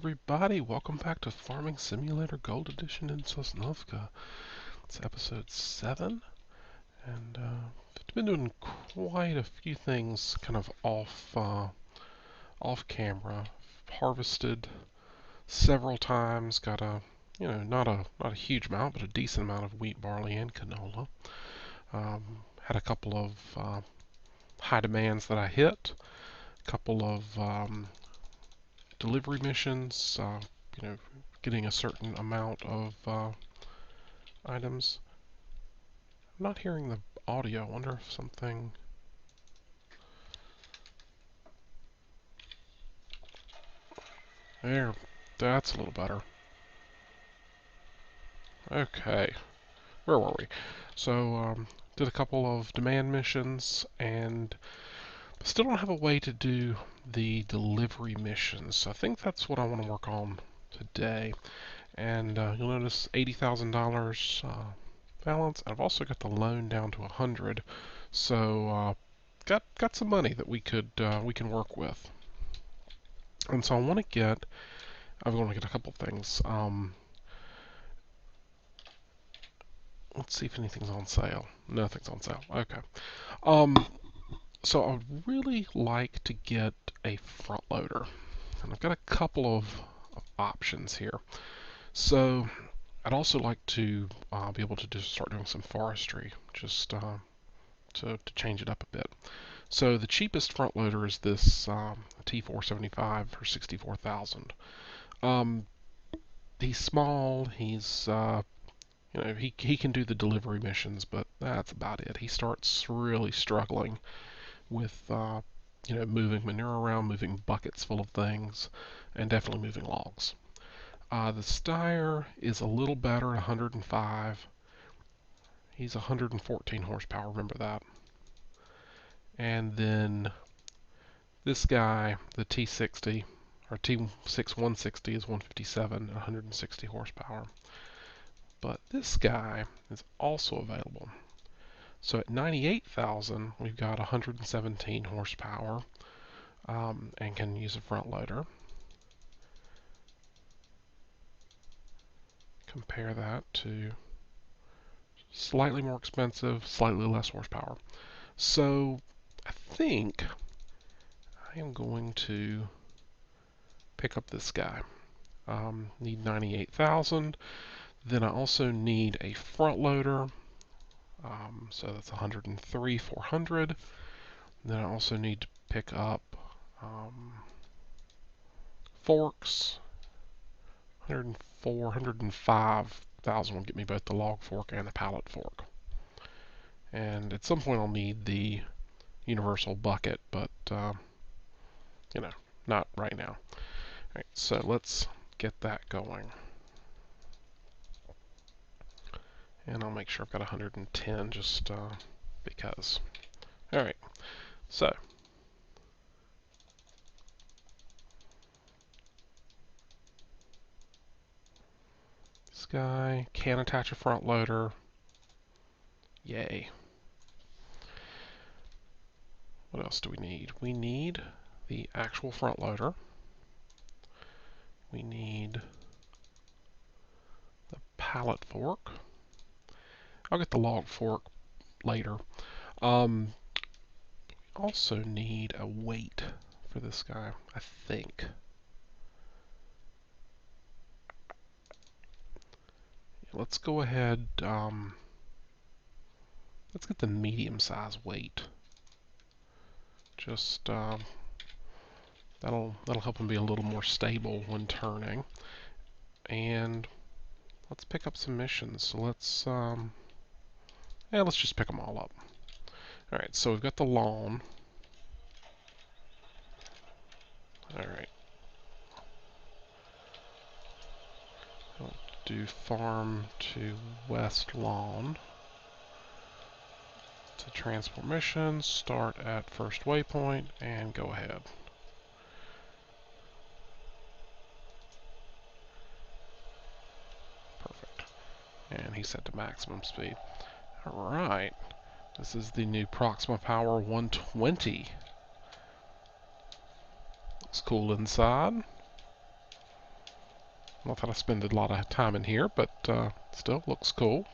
everybody, welcome back to Farming Simulator Gold Edition in Sosnovka. It's episode 7, and I've been doing quite a few things kind of off camera. Harvested several times, got not a huge amount, but a decent amount of wheat, barley, and canola. Had a couple of high demands that I hit, a couple of delivery missions, getting a certain amount of items. I'm not hearing the audio. I wonder if something... There, that's a little better. Okay, where were we? So, did a couple of demand missions, and still don't have a way to do the delivery missions. So I think that's what I want to work on today. And you'll notice $80,000 balance. I've also got the loan down to 100, so got some money that we can work with. And so I'm going to get a couple things. Let's see if anything's on sale. Nothing's on sale. Okay. So I would really like to get a front loader, and I've got a couple of options here. So I'd also like to be able to just start doing some forestry, just to change it up a bit. So the cheapest front loader is this T475 for 64,000. He's small. He's he can do the delivery missions, but that's about it. He starts really struggling with moving manure around, moving buckets full of things, and definitely moving logs. The Steyr is a little better, 105. He's 114 horsepower, remember that. And then this guy, the T60, or T6160 is 157, 160 horsepower. But this guy is also available. So at 98,000, we've got 117 horsepower and can use a front loader. Compare that to slightly more expensive, slightly less horsepower. So I think I am going to pick up this guy. Need 98,000. Then I also need a front loader. So that's 103, 400. Then I also need to pick up forks. 104, 105,000 will get me both the log fork and the pallet fork. And at some point I'll need the universal bucket, but not right now. All right, so let's get that going. And I'll make sure I've got 110 just because. All right, so this guy can attach a front loader. Yay. What else do we need? We need the actual front loader. We need the pallet fork. I'll get the log fork later. Also need a weight for this guy, I think. Let's go ahead, let's get the medium size weight. Just that'll help him be a little more stable when turning. And let's pick up some missions. So let's just pick them all up. All right, so we've got the lawn. All right. I'll do farm to west lawn. To transport missions, start at first waypoint and go ahead. Perfect. And he's set to maximum speed. Alright. This is the new Proxima Power 120. Looks cool inside. Not that I spend a lot of time in here, but still looks cool.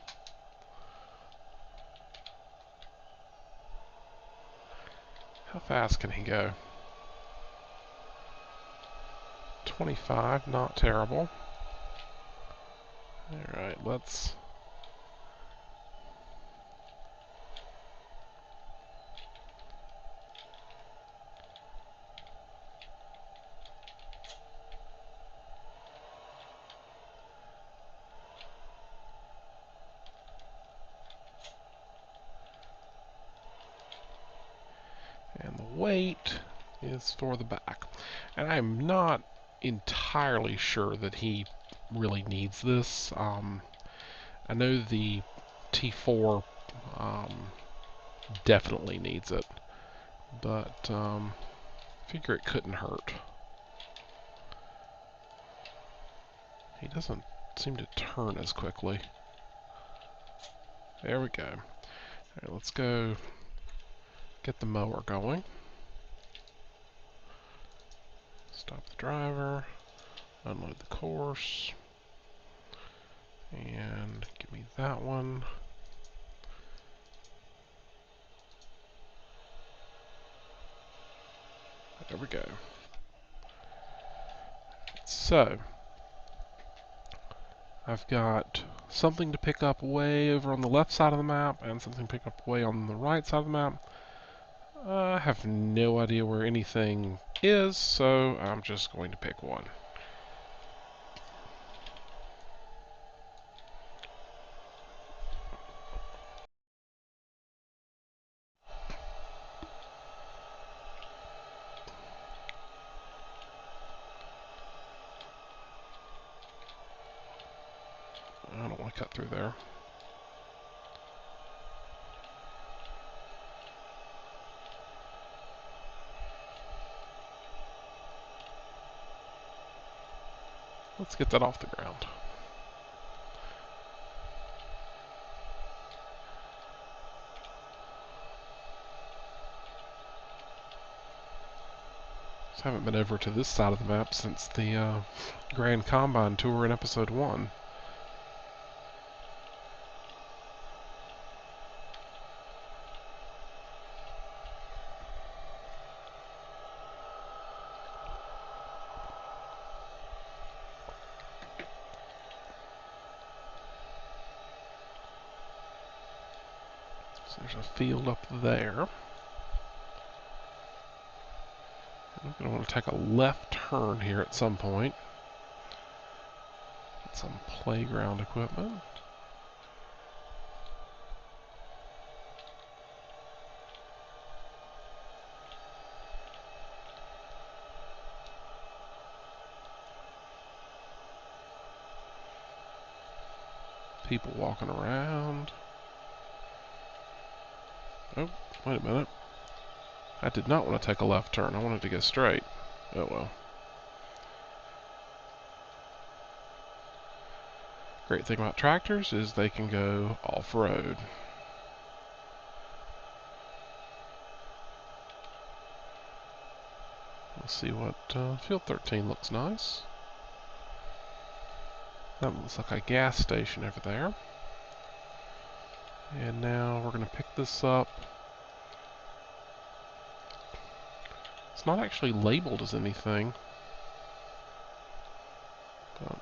How fast can he go? 25, not terrible. Alright, let's... And the weight is for the back. And I'm not entirely sure that he really needs this. I know the T4 definitely needs it, but figure it couldn't hurt. He doesn't seem to turn as quickly. There we go. Alright, let's go get the mower going. Stop the driver, unload the course, and give me that one. There we go. So, I've got something to pick up way over on the left side of the map and something to pick up way on the right side of the map. I have no idea where anything is, so I'm just going to pick one. I don't want to cut through there. Let's get that off the ground. Just haven't been over to this side of the map since the Grand Combine tour in episode 1. So there's a field up there. I'm going to want to take a left turn here at some point. Get some playground equipment. People walking around. Oh, wait a minute. I did not want to take a left turn. I wanted to go straight. Oh well. Great thing about tractors is they can go off-road. Let's see what Field 13 looks nice. That looks like a gas station over there. And now we're going to pick this up. It's not actually labeled as anything. But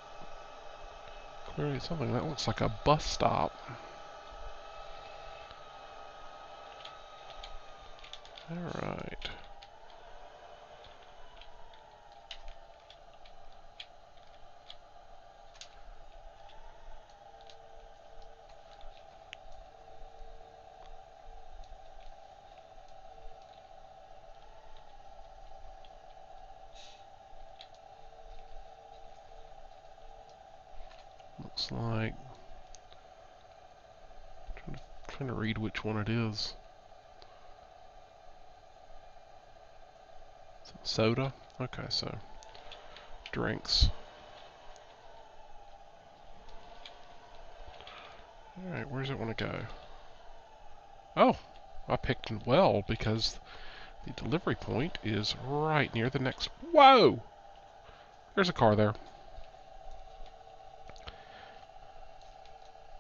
clearly something that looks like a bus stop. Alright. Looks like... trying to read which one it is. Soda? Okay, so drinks. Alright, where does it want to go? Oh! I picked well because the delivery point is right near the next... Whoa! There's a car there.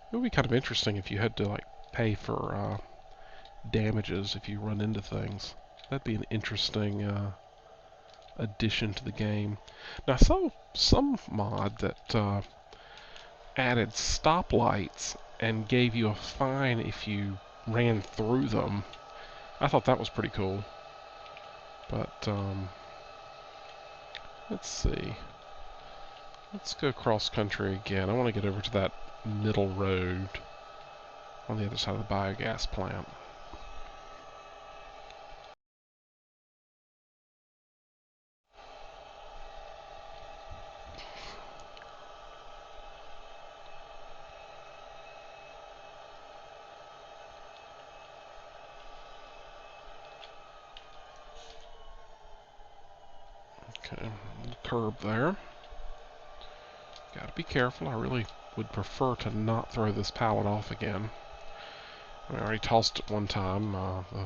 It would be kind of interesting if you had to like pay for damages if you run into things. That'd be an interesting addition to the game. Now, I saw some mod that added stoplights and gave you a fine if you ran through them. I thought that was pretty cool. But, let's see. Let's go cross country again. I want to get over to that middle road on the other side of the biogas plant. Okay, curb there. Gotta be careful. I really would prefer to not throw this pallet off again. I already tossed it one time. The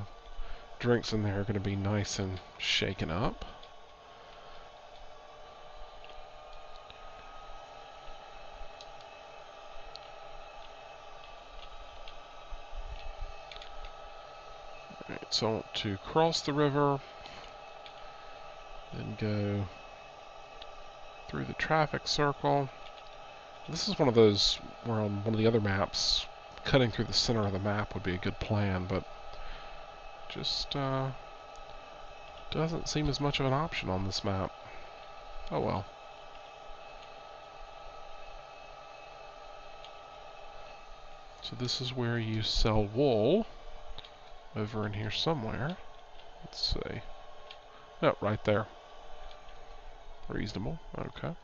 drinks in there are going to be nice and shaken up. Alright, so I want to cross the river, then go through the traffic circle. This is one of those where on one of the other maps, cutting through the center of the map would be a good plan, but just doesn't seem as much of an option on this map. Oh well. So this is where you sell wool, over in here somewhere. Let's see. Oh, right there. Reasonable. Okay.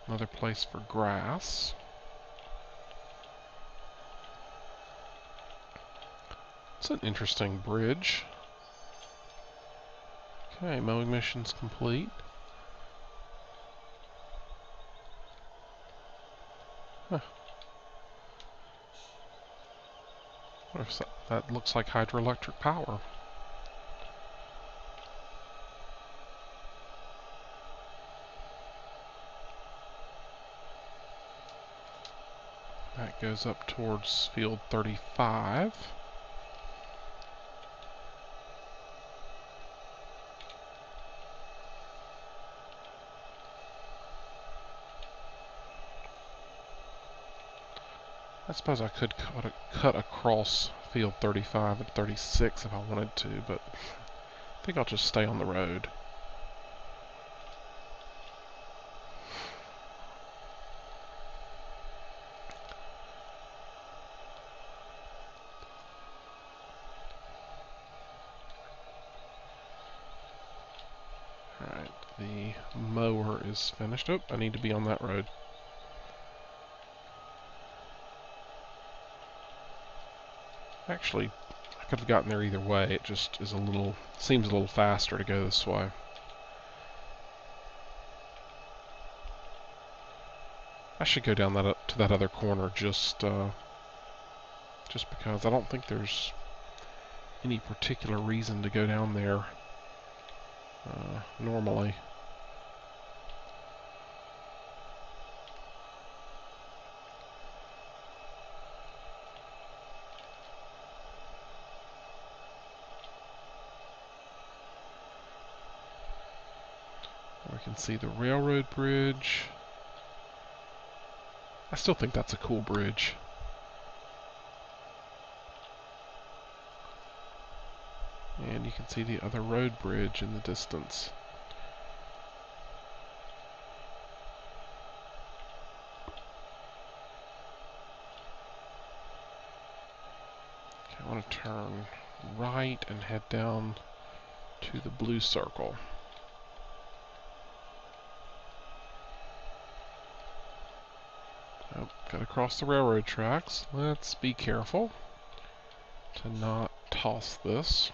Another place for grass. It's an interesting bridge. Okay, mowing mission's complete. Huh. That looks like hydroelectric power. That goes up towards field 35. I suppose I could cut across field 35 and 36 if I wanted to, but I think I'll just stay on the road. Alright, the mower is finished. Oh, I need to be on that road. Actually, I could have gotten there either way. It just is seems a little faster to go this way. I should go down to that other corner just because I don't think there's any particular reason to go down there normally. We can see the railroad bridge. I still think that's a cool bridge. And you can see the other road bridge in the distance. Okay, I want to turn right and head down to the blue circle. Oh, gotta cross the railroad tracks. Let's be careful to not toss this.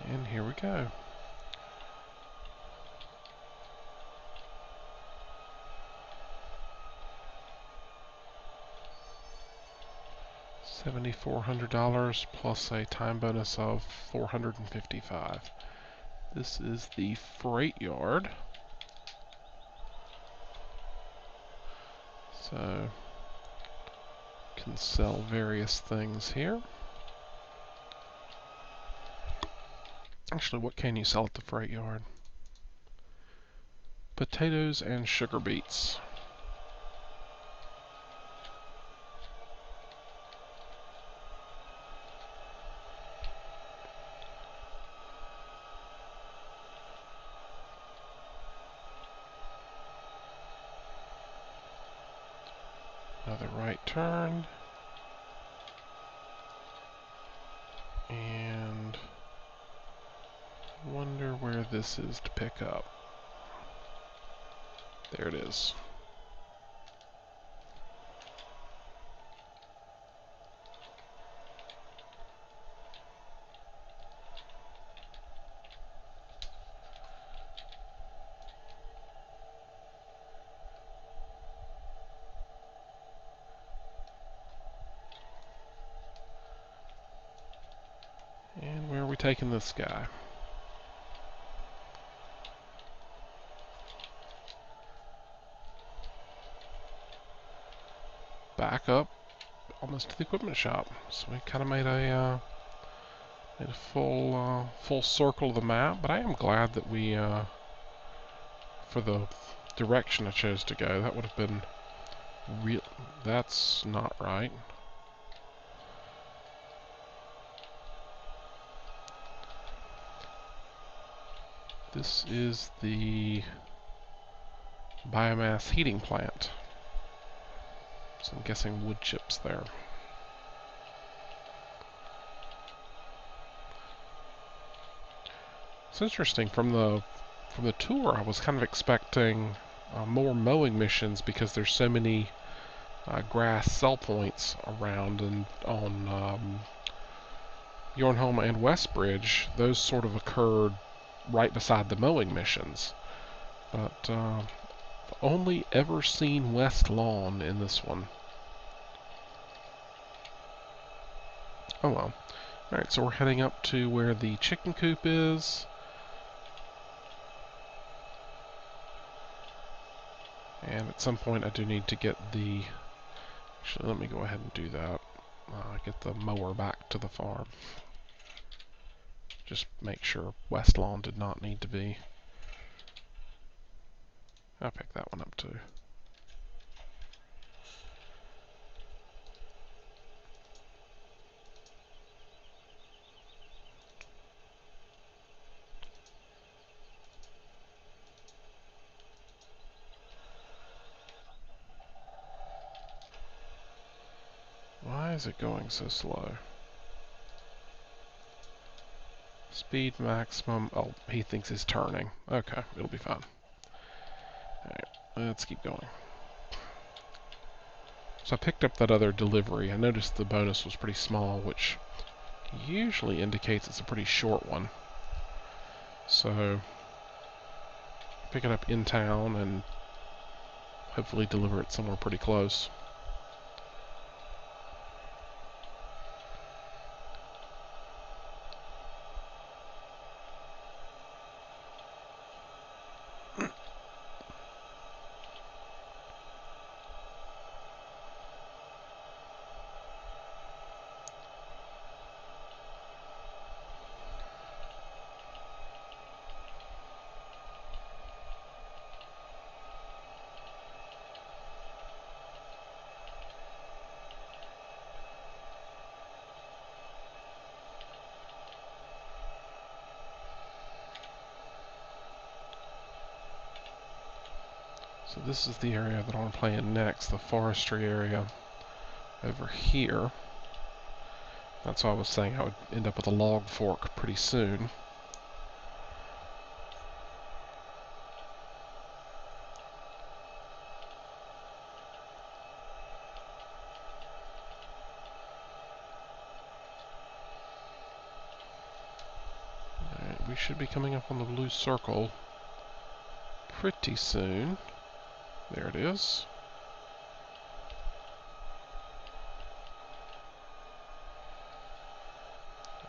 And here we go. $7,400 plus a time bonus of $455. This is the freight yard. So, can sell various things here. Actually, what can you sell at the freight yard? Potatoes and sugar beets. Another right turn. And wonder where this is to pick up. There it is. And where are we taking this guy? Back up, almost to the equipment shop. So we kind of made a full circle of the map. But I am glad that we, for the direction I chose to go, that would have been real. That's not right. This is the biomass heating plant. So I'm guessing wood chips there. It's interesting, from the tour I was kind of expecting more mowing missions because there's so many grass sell points around, and on Yornholm and Westbridge those sort of occurred right beside the mowing missions. But I've only ever seen West Lawn in this one. Oh well. Alright, so we're heading up to where the chicken coop is. And at some point I do need to get the... Actually, let me go ahead and do that. Get the mower back to the farm. Just make sure West Lawn did not need to be. I'll pick that one up too. Why is it going so slow? Speed maximum. Oh, he thinks he's turning. Okay, it'll be fine. Alright, let's keep going. So I picked up that other delivery. I noticed the bonus was pretty small, which usually indicates it's a pretty short one. So pick it up in town and hopefully deliver it somewhere pretty close. So this is the area that I want to play in next, the forestry area over here. That's why I was saying I would end up with a log fork pretty soon. Alright, we should be coming up on the blue circle pretty soon. There it is.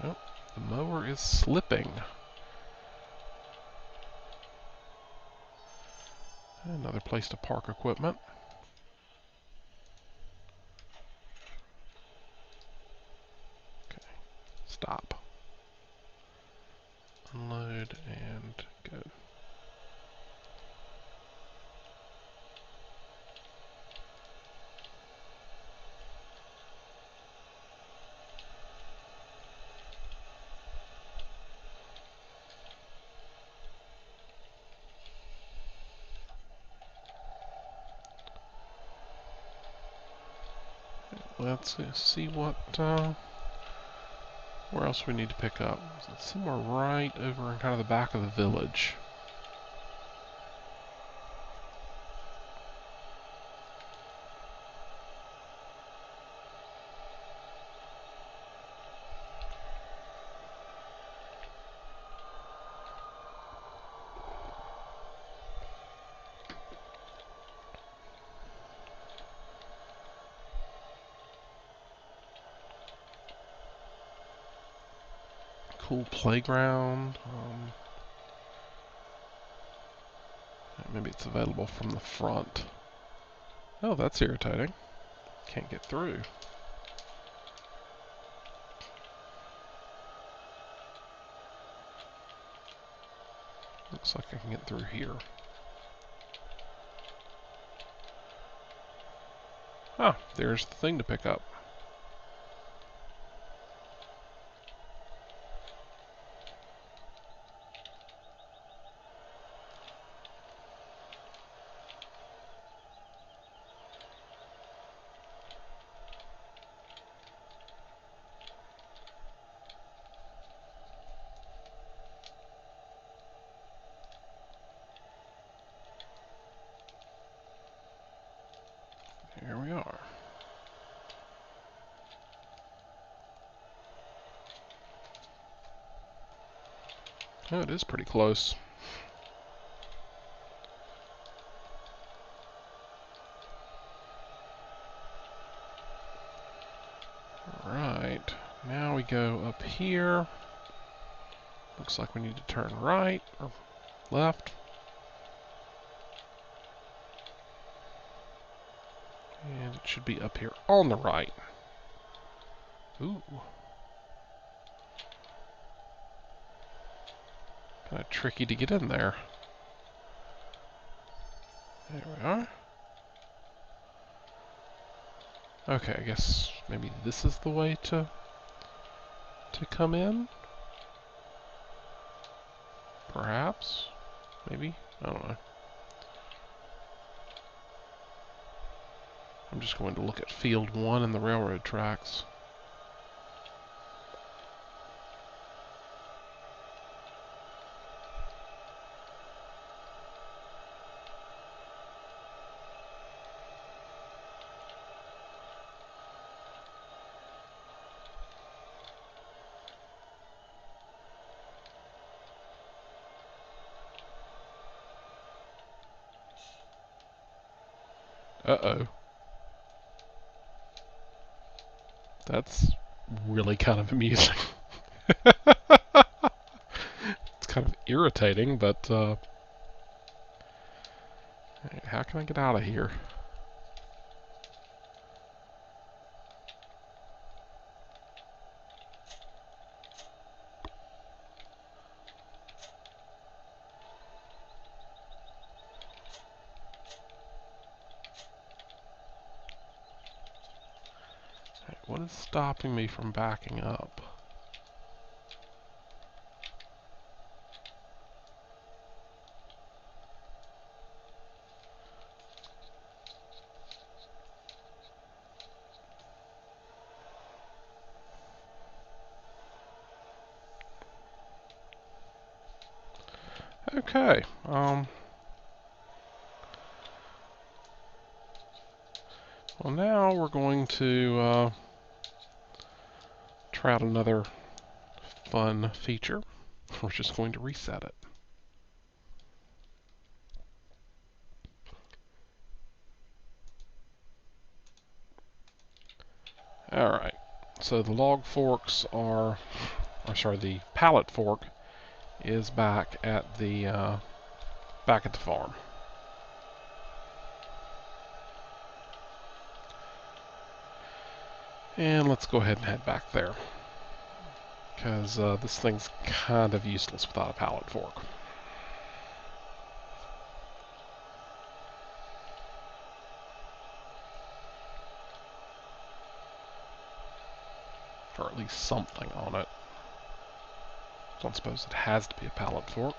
Oh, the mower is slipping. Another place to park equipment. Okay, stop. Unload and go. Let's see what, where else we need to pick up. It's somewhere right over in kind of the back of the village. Cool playground. Maybe it's available from the front. Oh, that's irritating. Can't get through. Looks like I can get through here. Ah, there's the thing to pick up. Here we are. Oh, it is pretty close. Right, now we go up here. Looks like we need to turn right or left. And it should be up here on the right. Ooh. Kind of tricky to get in there. There we are. Okay, I guess maybe this is the way to come in? Perhaps? Maybe? I don't know. I'm just going to look at Field 1 and the railroad tracks. Uh-oh. That's really kind of amusing. It's kind of irritating, but how can I get out of here? What is stopping me from backing up? Okay, well now we're going to try out another fun feature. We're just going to reset it. Alright, so the log forks are or sorry, the pallet fork is back at the farm. And let's go ahead and head back there, because this thing's kind of useless without a pallet fork. Or at least something on it. Don't suppose it has to be a pallet fork.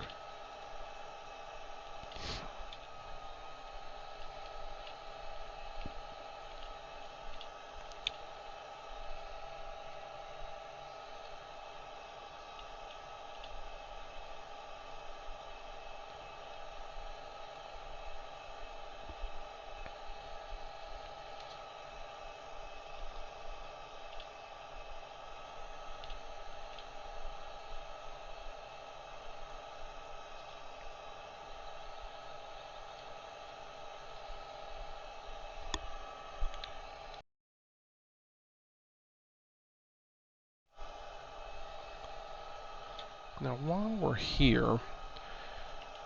Now, while we're here,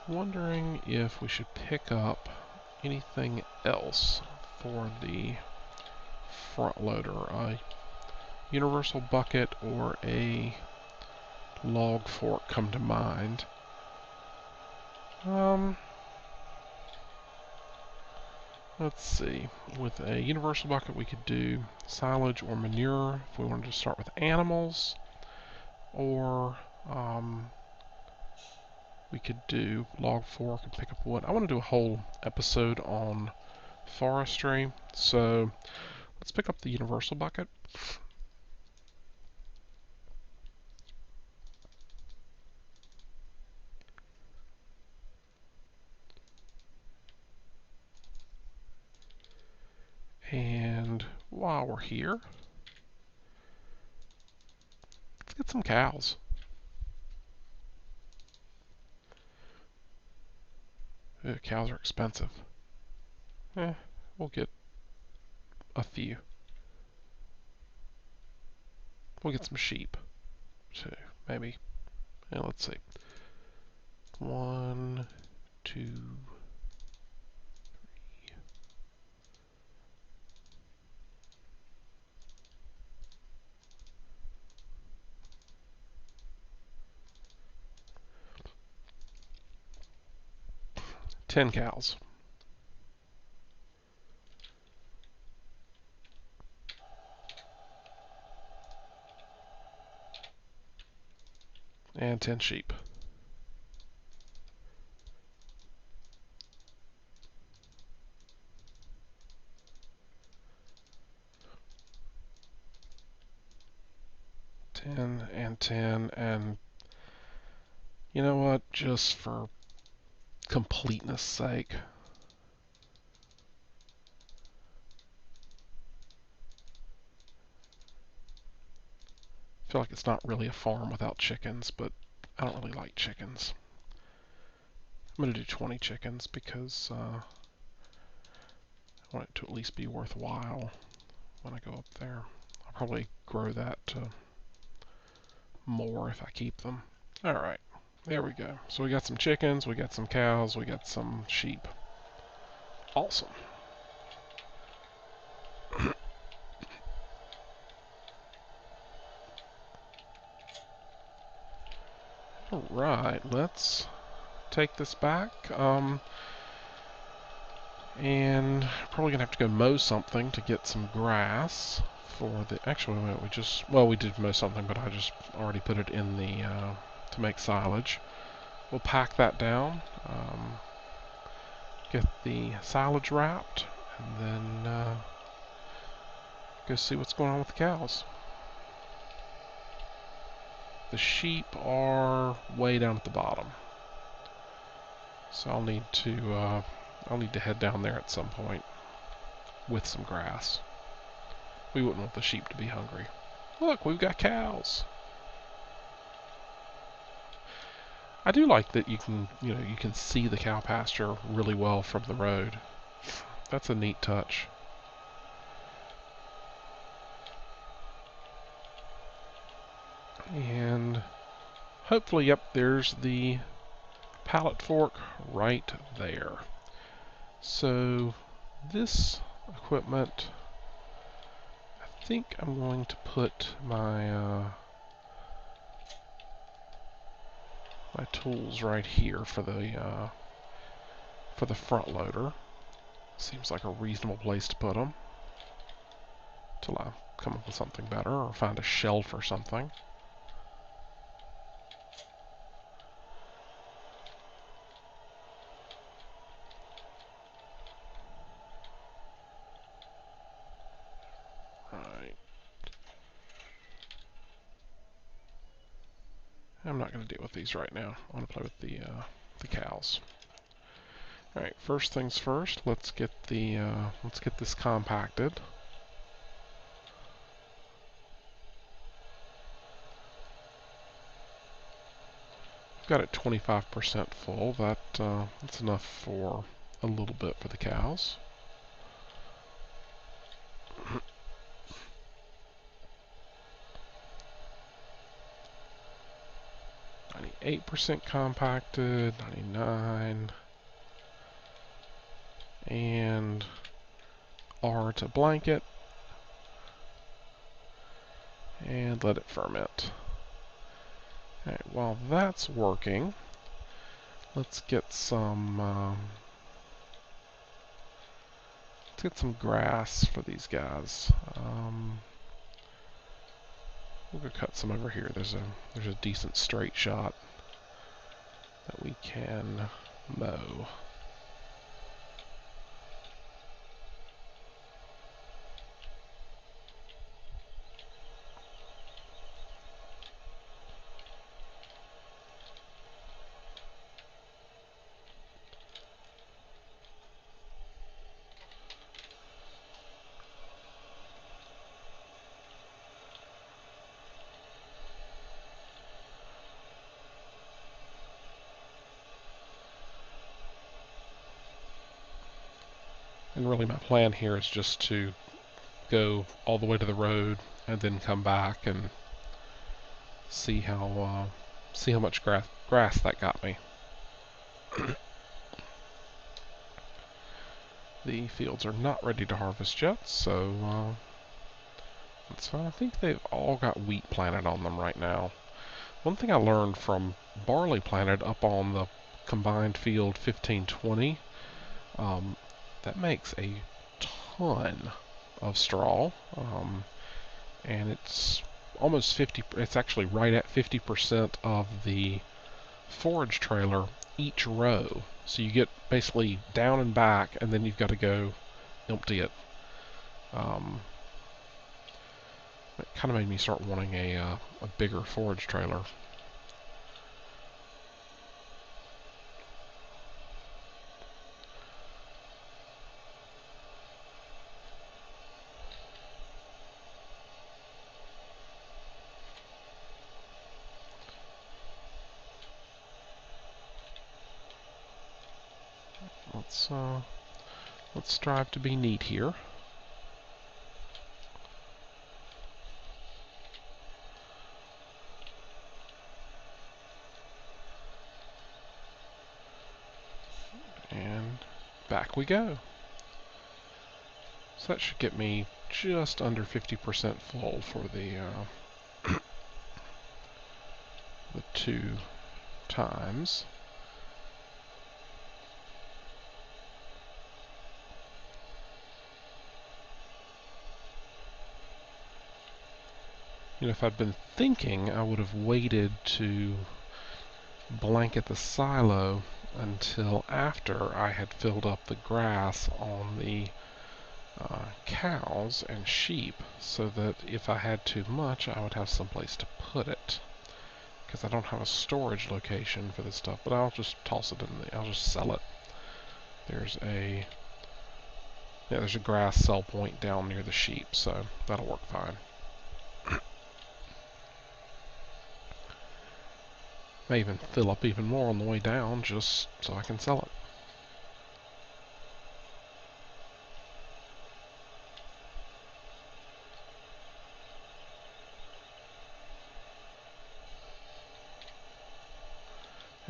wondering if we should pick up anything else for the front loader. A universal bucket or a log fork come to mind. Let's see. With a universal bucket, we could do silage or manure if we wanted to start with animals, or we could do log fork and pick up wood. I want to do a whole episode on forestry, so let's pick up the universal bucket. And while we're here, let's get some cows. Cows are expensive. We'll get a few. We'll get some sheep, too, maybe. And let's see. 1, 2, 10 cows. And 10 sheep. And 10, and you know what, just for completeness sake, I feel like it's not really a farm without chickens, but I don't really like chickens. I'm going to do 20 chickens because I want it to at least be worthwhile when I go up there. I'll probably grow that to more if I keep them. Alright, there we go. So we got some chickens, we got some cows, we got some sheep. Awesome. Alright, let's take this back. And probably gonna have to go mow something to get some grass for the. Actually, we did mow something, but I just already put it in the to make silage. We'll pack that down, get the silage wrapped, and then go see what's going on with the cows. The sheep are way down at the bottom, so I'll need to head down there at some point with some grass. We wouldn't want the sheep to be hungry. Look, we've got cows. I do like that you can see the cow pasture really well from the road. That's a neat touch. And hopefully, yep, there's the pallet fork right there. So this equipment, I think I'm going to put my my tools right here for the front loader. Seems like a reasonable place to put them till I come up with something better or find a shelf or something. Right. I'm not going to deal with these right now. I want to play with the cows. All right. First things first. Let's get this compacted. Got it 25% full. That's enough for a little bit for the cows. 98% compacted, 99, and R to blanket, and let it ferment. Alright, while that's working, let's get some grass for these guys. We'll go cut some over here. There's a decent straight shot that we can mow. And really my plan here is just to go all the way to the road and then come back and see how much grass that got me. The fields are not ready to harvest yet, so I think they've all got wheat planted on them right now. One thing I learned from barley planted up on the combined field 1520, that makes a ton of straw, and it's almost 50. It's actually right at 50% of the forage trailer each row. So you get basically down and back, and then you've got to go empty it. It kind of made me start wanting a bigger forage trailer. Let's strive to be neat here. And back we go. So that should get me just under 50% full for the 2 times. If I'd been thinking, I would have waited to blanket the silo until after I had filled up the grass on the cows and sheep, so that if I had too much, I would have someplace to put it. Because I don't have a storage location for this stuff, but I'll just toss it I'll just sell it. There's a grass sell point down near the sheep, so that'll work fine. May even fill up even more on the way down just so I can sell it.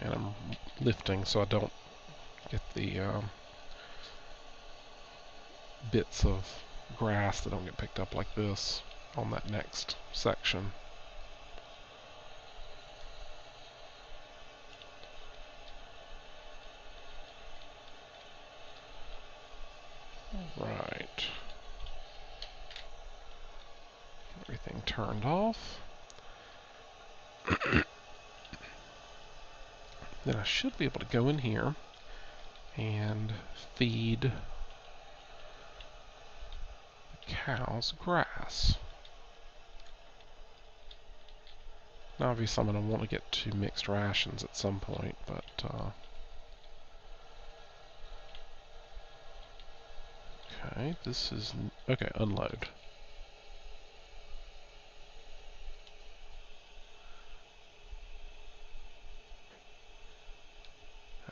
And I'm lifting so I don't get the bits of grass that don't get picked up like this on that next section. Right. Everything turned off. Then I should be able to go in here and feed the cows grass. Now obviously I'm going to want to get to mixed rations at some point, but okay, this is okay, unload.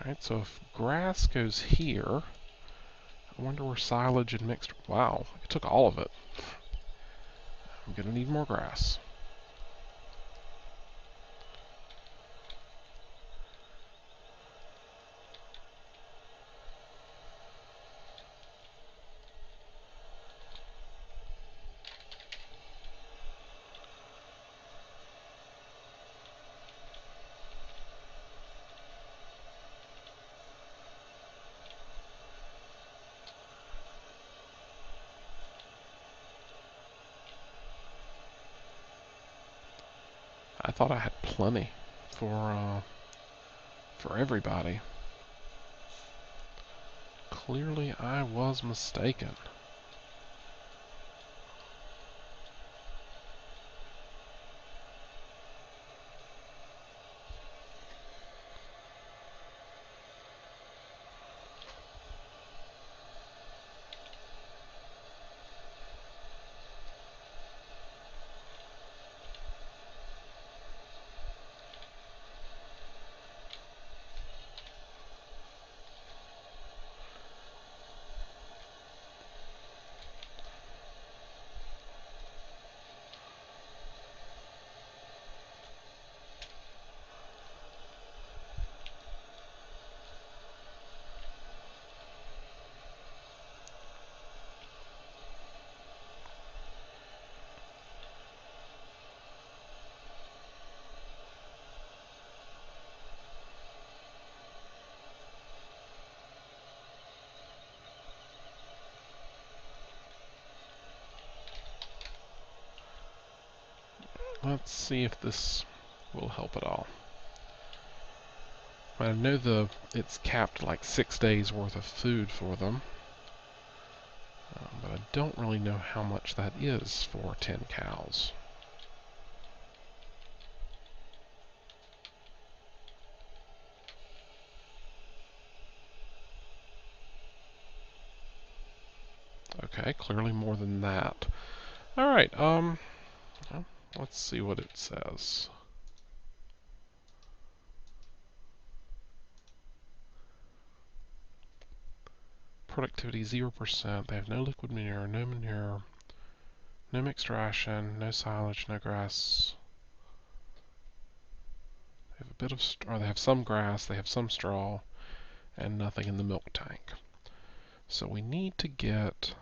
Alright, so if grass goes here, I wonder where silage and mixed... Wow, it took all of it. I'm going to need more grass. I thought I had plenty for everybody. Clearly I was mistaken. Let's see if this will help at all. I know it's capped like 6 days worth of food for them, but I don't really know how much that is for 10 cows. Okay, clearly more than that. Alright, well, let's see what it says. Productivity 0%. They have no liquid manure, no mixed ration, no silage, no grass. They have a bit of straw, they have some grass, they have some straw, and nothing in the milk tank. So we need to get,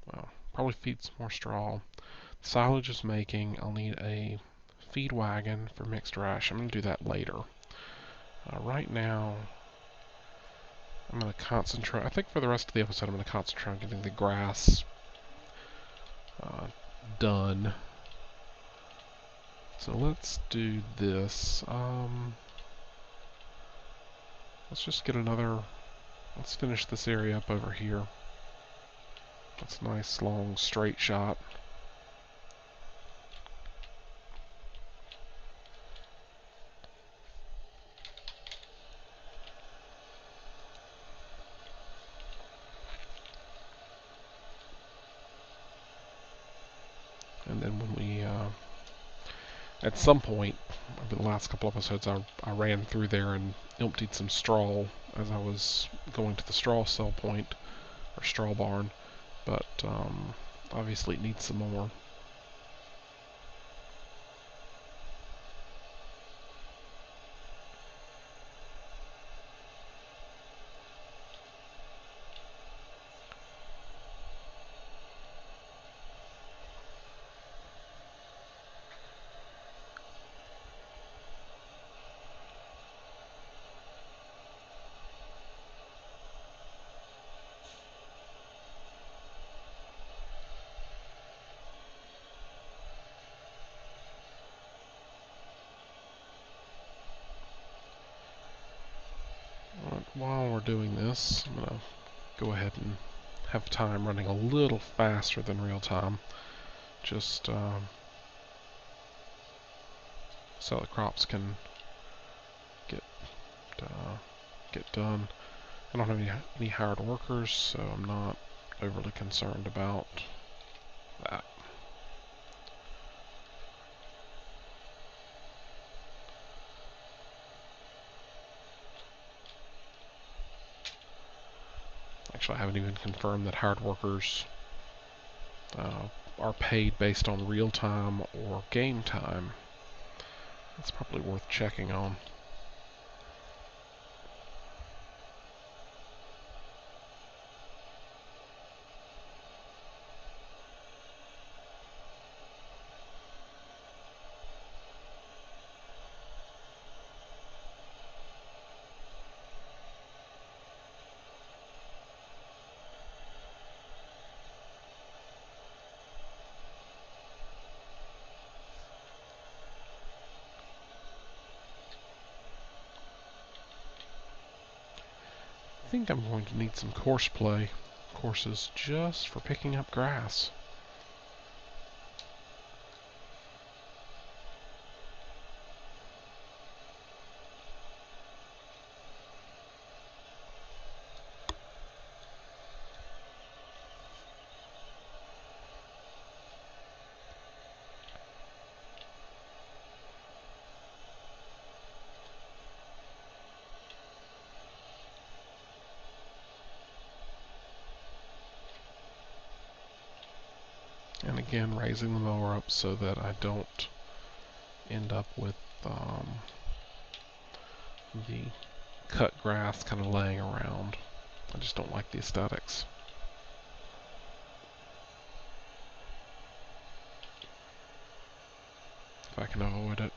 well, probably feed some more straw. Silage is making. I'll need a feed wagon for mixed ration. I'm going to do that later. Right now, I'm going to concentrate. I think for the rest of the episode, I'm going to concentrate on getting the grass done. So let's do this. Let's just get another. Let's finish this area up over here. That's a nice long straight shot. And then when we, at some point, over the last couple episodes, I ran through there and emptied some straw as I was going to the straw sell point, or straw barn, but obviously it needs some more. while we're doing this, I'm going to go ahead and have time running a little faster than real time, just so the crops can get get done. I don't have any hired workers, so I'm not overly concerned about that. Actually, I haven't even confirmed that hired workers are paid based on real time or game time. That's probably worth checking on. I think I'm going to need some course play courses just for picking up grass. And again, raising the mower up so that I don't end up with the cut grass kind of laying around. I just don't like the aesthetics. If I can avoid it.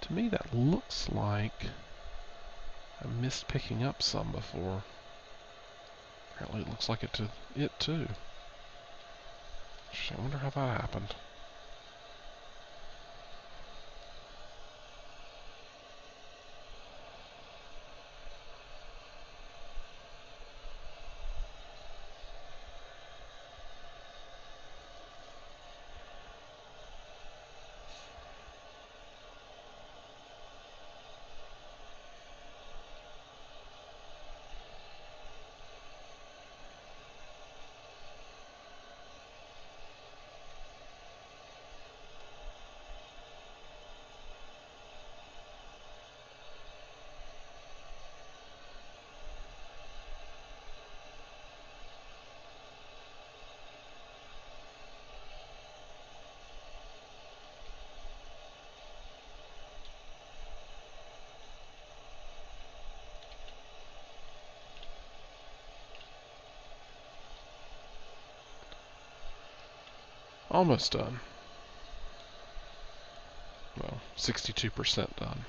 To me, that looks like I missed picking up some before. Apparently it looks like it too. I wonder how that happened. Almost done. Well, 62% done.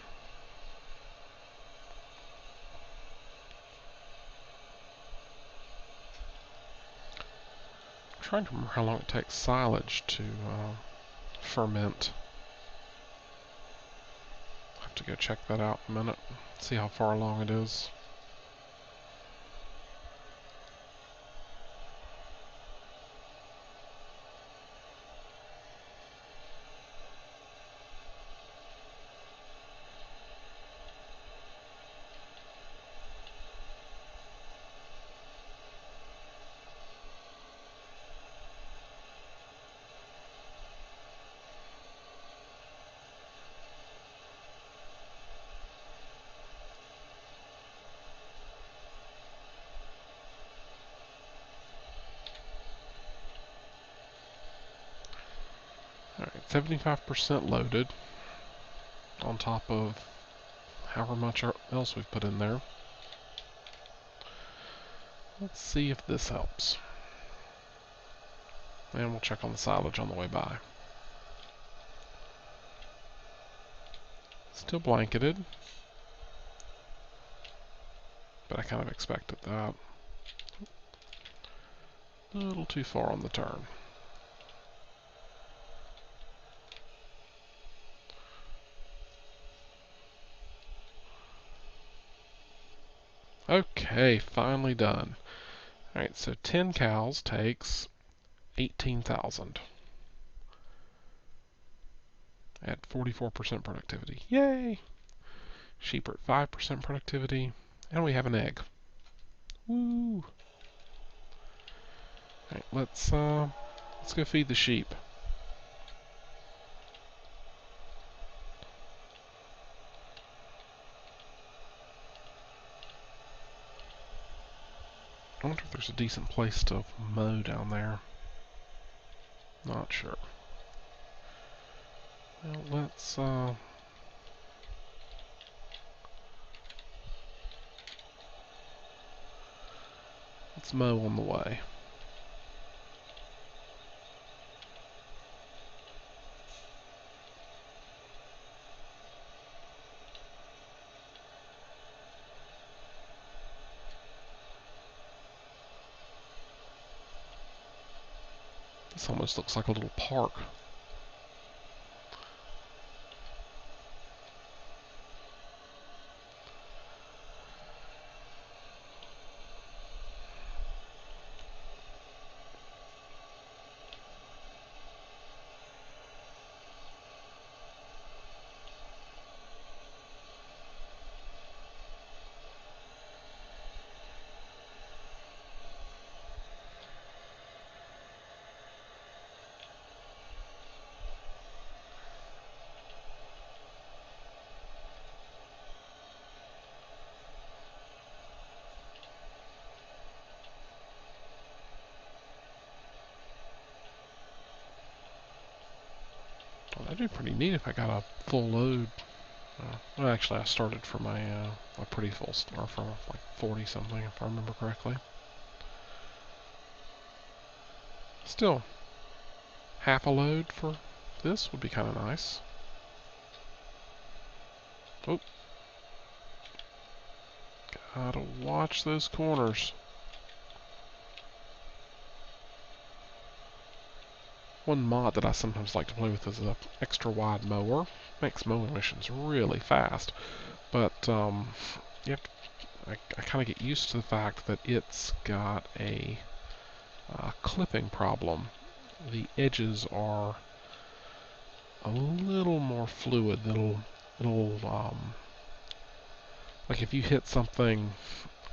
I'm trying to remember how long it takes silage to ferment. I'll have to go check that out in a minute. See how far along it is. Alright, 75% loaded on top of however much else we've put in there. Let's see if this helps. And we'll check on the silage on the way by. Still blanketed, but I kind of expected that. A little too far on the turn. Okay, finally done. Alright, so 10 cows takes 18,000 at 44% productivity. Yay! Sheep are at 5% productivity, and we have an egg. Woo! Alright, let's go feed the sheep. I wonder if there's a decent place to mow down there. Not sure. Well, let's mow on the way. This almost looks like a little park. Well, that'd be pretty neat if I got a full load. Well, actually, I started for my a pretty full start for like 40 something, if I remember correctly. Still, half a load for this would be kind of nice. Oh, gotta watch those corners. One mod that I sometimes like to play with is an extra wide mower. Makes mowing missions really fast, but you have to, I kind of get used to the fact that it's got a clipping problem. The edges are a little more fluid. It'll like if you hit something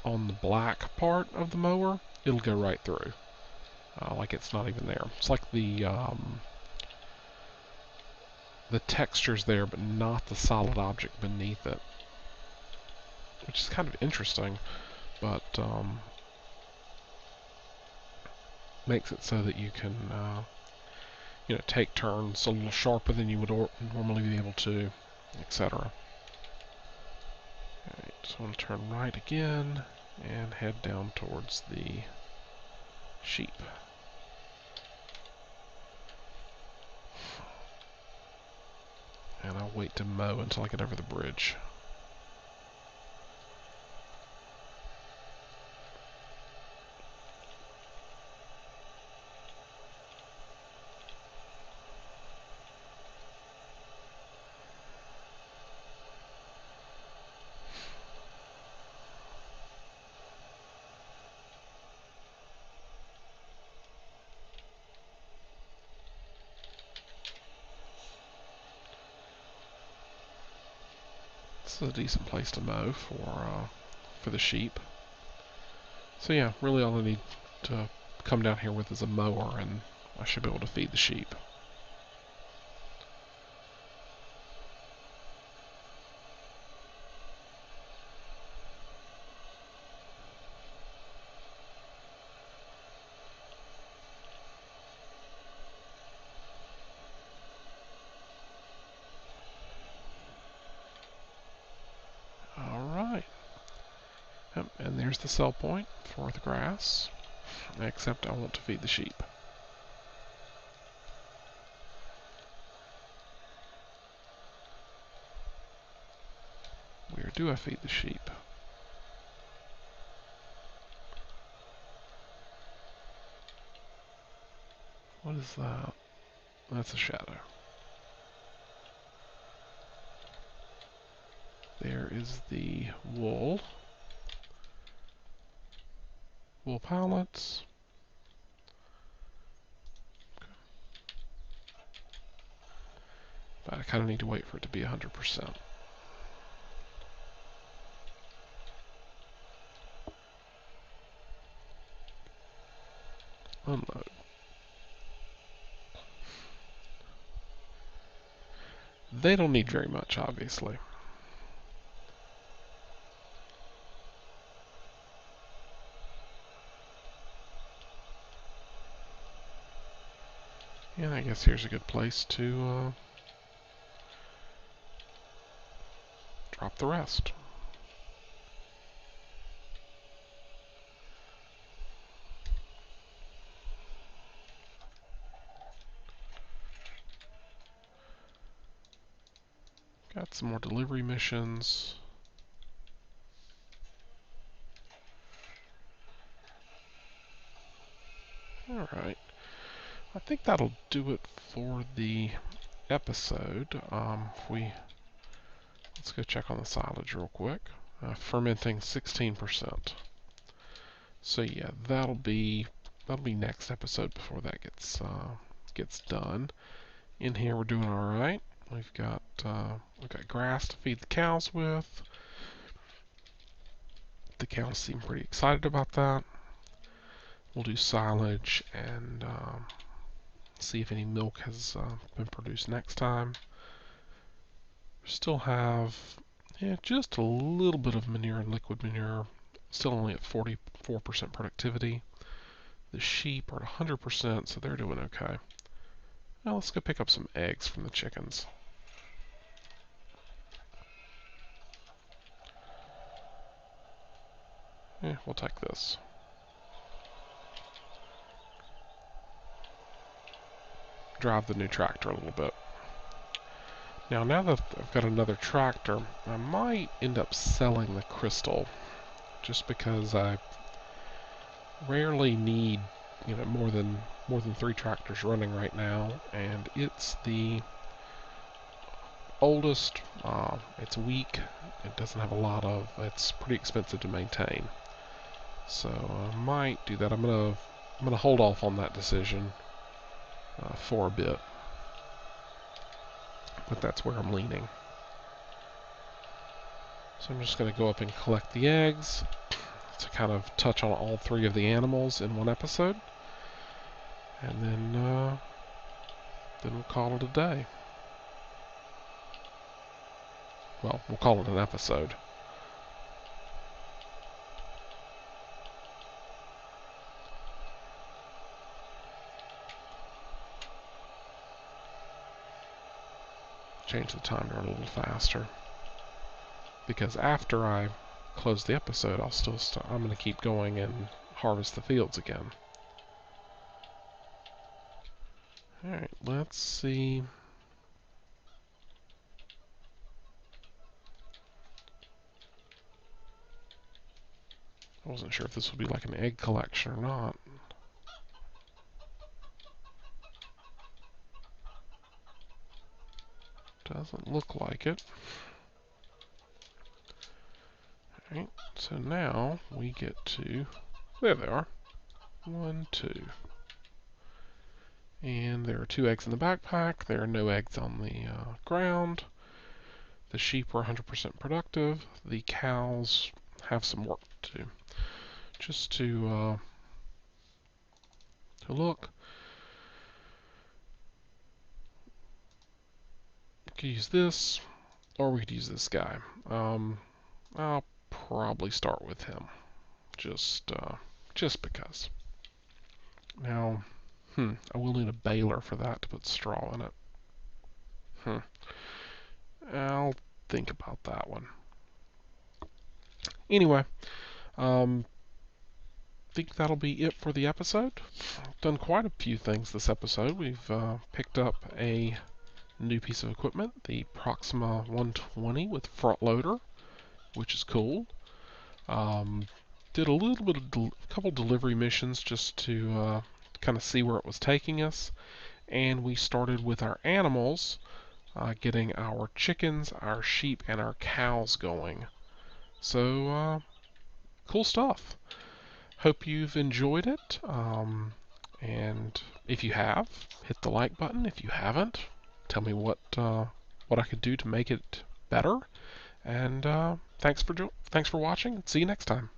on the black part of the mower, it'll go right through. Like it's not even there. It's like the texture's there, but not the solid object beneath it, which is kind of interesting, but makes it so that you can take turns a little sharper than you would normally be able to, etc. Alright, so I'm going to turn right again and head down towards the sheep. And I'll wait to mow until I get over the bridge. This is a decent place to mow for the sheep. So yeah, really all I need to come down here with is a mower, and I should be able to feed the sheep. Alright. Yep, and there's the sell point for the grass, except I want to feed the sheep. Where do I feed the sheep? What is that? That's a shadow. There is the wool. wool pallets. But I kind of need to wait for it to be 100%. Unload. They don't need very much, obviously. And I guess here's a good place to drop the rest. Got some more delivery missions. Alright. I think that'll do it for the episode. Let's go check on the silage real quick. Fermenting 16%. So yeah, that'll be next episode before that gets done. In here we're doing all right. We've got grass to feed the cows with. The cows seem pretty excited about that. We'll do silage and see if any milk has been produced next time. We still have just a little bit of manure and liquid manure. Still only at 44% productivity. The sheep are at 100%, so they're doing okay. Now let's go pick up some eggs from the chickens. We'll take this. Drive the new tractor a little bit. Now that I've got another tractor, I might end up selling the crystal, just because I rarely need more than 3 tractors running right now, and it's the oldest. It's weak. It doesn't have a lot of. It's pretty expensive to maintain. So I might do that. I'm gonna hold off on that decision for a bit, but that's where I'm leaning. So I'm just gonna go up and collect the eggs to kind of touch on all 3 of the animals in one episode, and then we'll call it a day. Well, we'll call it an episode. Change the timer a little faster, because after I close the episode, I'm going to keep going and harvest the fields again. Alright, let's see. I wasn't sure if this would be like an egg collection or not. Doesn't look like it. Alright, so now we get to... There they are. 1, 2. And there are 2 eggs in the backpack. There are no eggs on the ground. The sheep are 100% productive. The cows have some work to do. Just to look. We could use this, or we could use this guy. I'll probably start with him, just because. Now, I will need a baler for that to put straw in it. I'll think about that one. Anyway, think that'll be it for the episode. I've done quite a few things this episode. We've picked up a new piece of equipment, the Proxima 120 with front loader, which is cool. Did a little bit of couple delivery missions just to kind of see where it was taking us, and we started with our animals, getting our chickens, our sheep, and our cows going. So cool stuff. hope you've enjoyed it. And if you have, hit the like button. If you haven't, tell me what I could do to make it better. And thanks for watching. See you next time.